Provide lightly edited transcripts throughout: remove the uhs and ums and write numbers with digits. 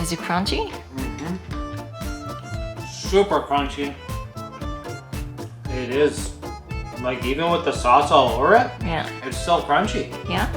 Is it crunchy? Super crunchy. It is. Like, even with the sauce all over it, Yeah. it's still crunchy. Yeah?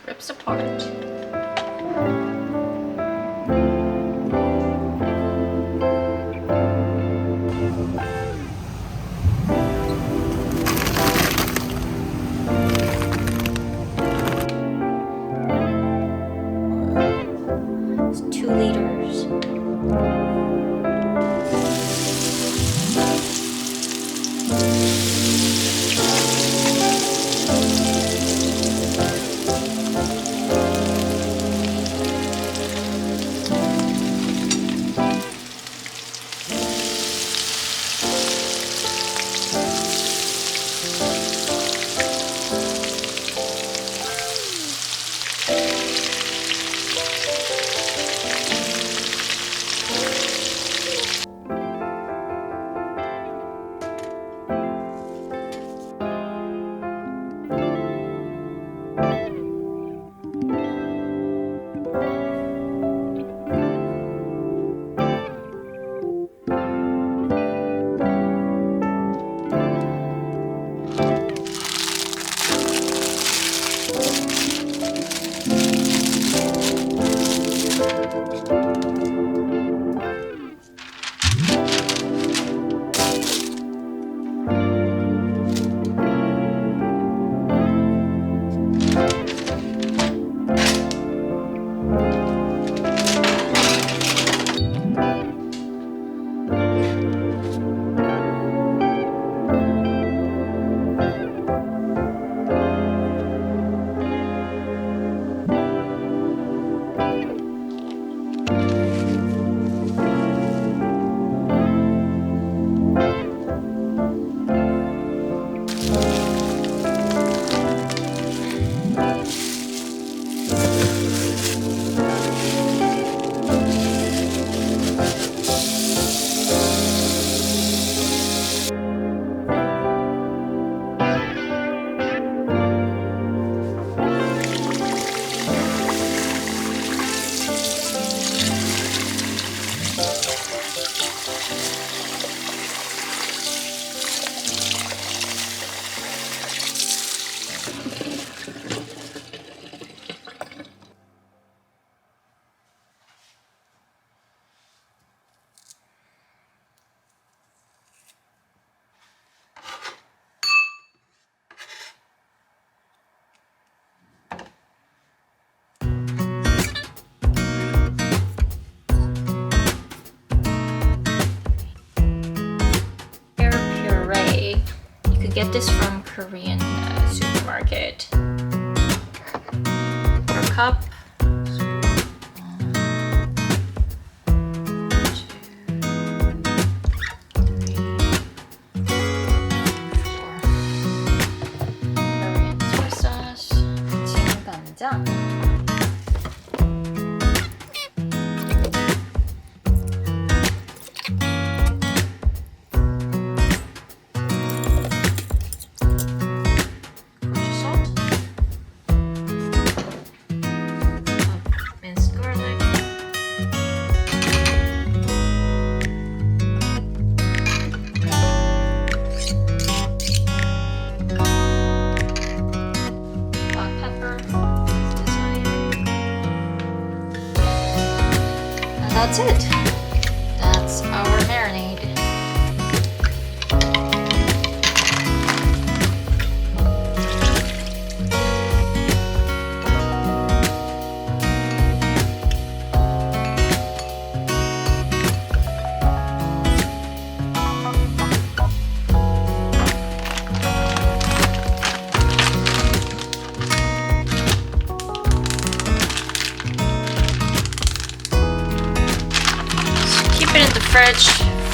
Rips apart. It's 2 liters. get this from Korean supermarket. Per cup. Korean soy sauce. 진간장. That's it. That's our marinade. Keep it in the fridge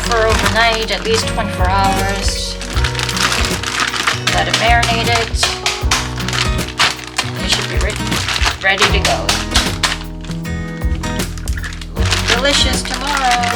for overnight, at least 24 hours. Let it marinate it. It should be ready to go. Looking delicious tomorrow.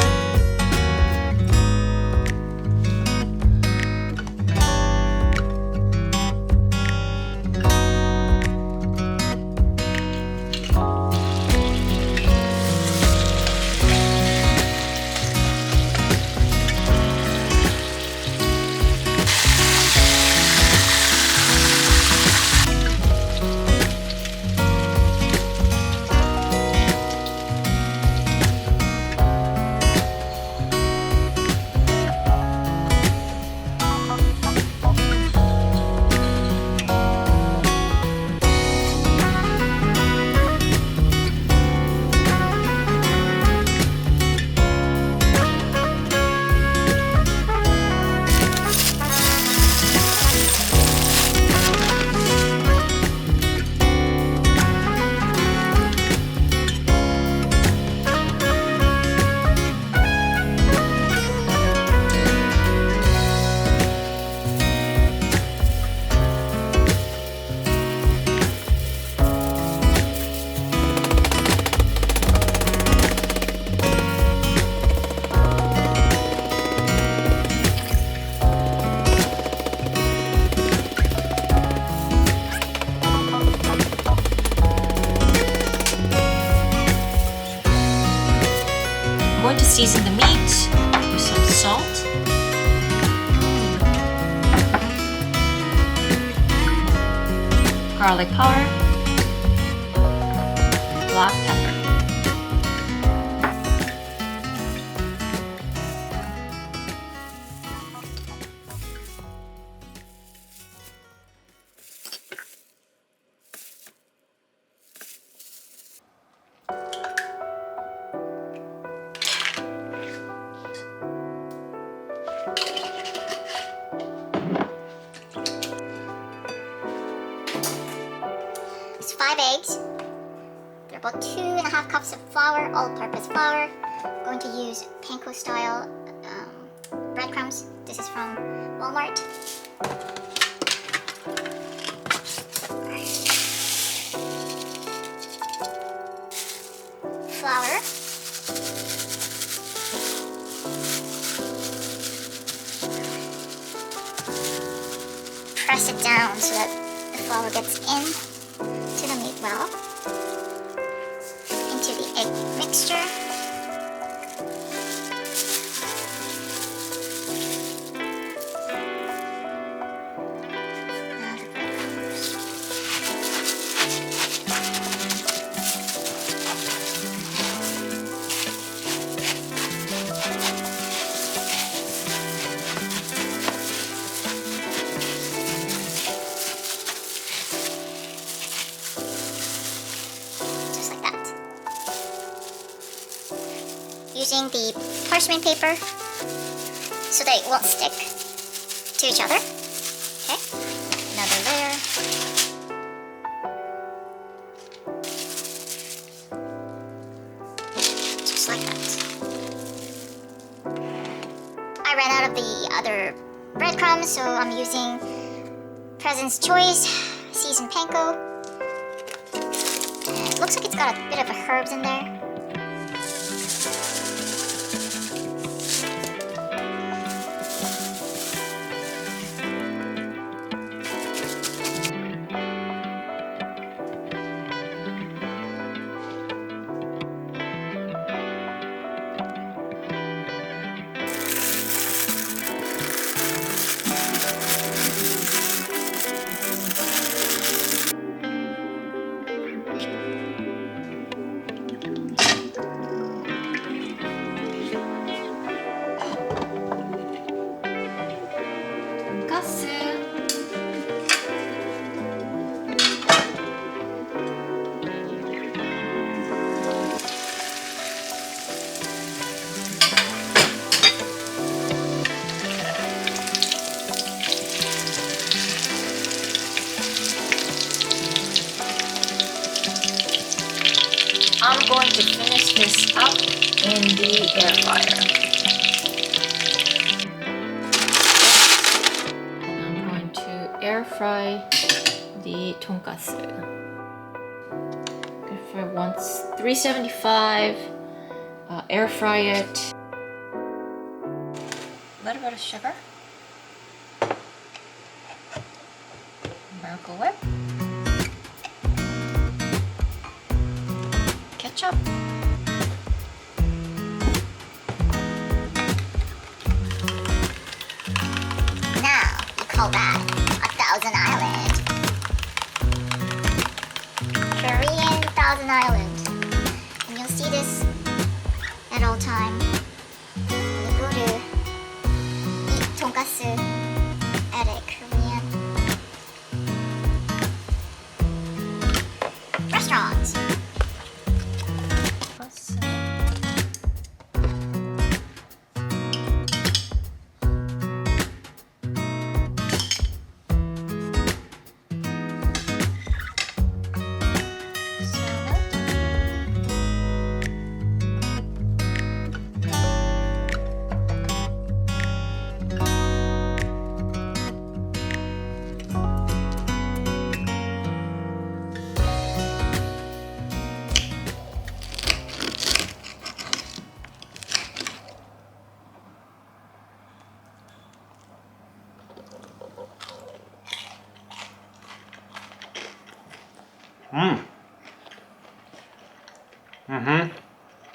I'm going to season the meat with some salt, garlic powder, black pepper. It's 5 eggs. There are about 2.5 cups of flour, all-purpose flour. I'm going to use panko style breadcrumbs. This is from Walmart. Flour. Press it down so that the flour gets in to the meat well, into the egg mixture. Now the breadcrumbs. Using the parchment paper so that it won't stick to each other. Okay. have the other breadcrumbs, so I'm using President's Choice seasoned panko. And it looks like it's got a bit of herbs in there. I'm going to finish this up in the air fryer. And I'm going to air fry the tonkatsu. Air fry once, 375. Air fry it. A little bit of sugar. Miracle Whip. Ketchup. Now, we call that a Thousand Island. Korean Thousand Island. And you'll see this at all time. When you go to eat tonkatsu at a Korean restaurant. Mmm.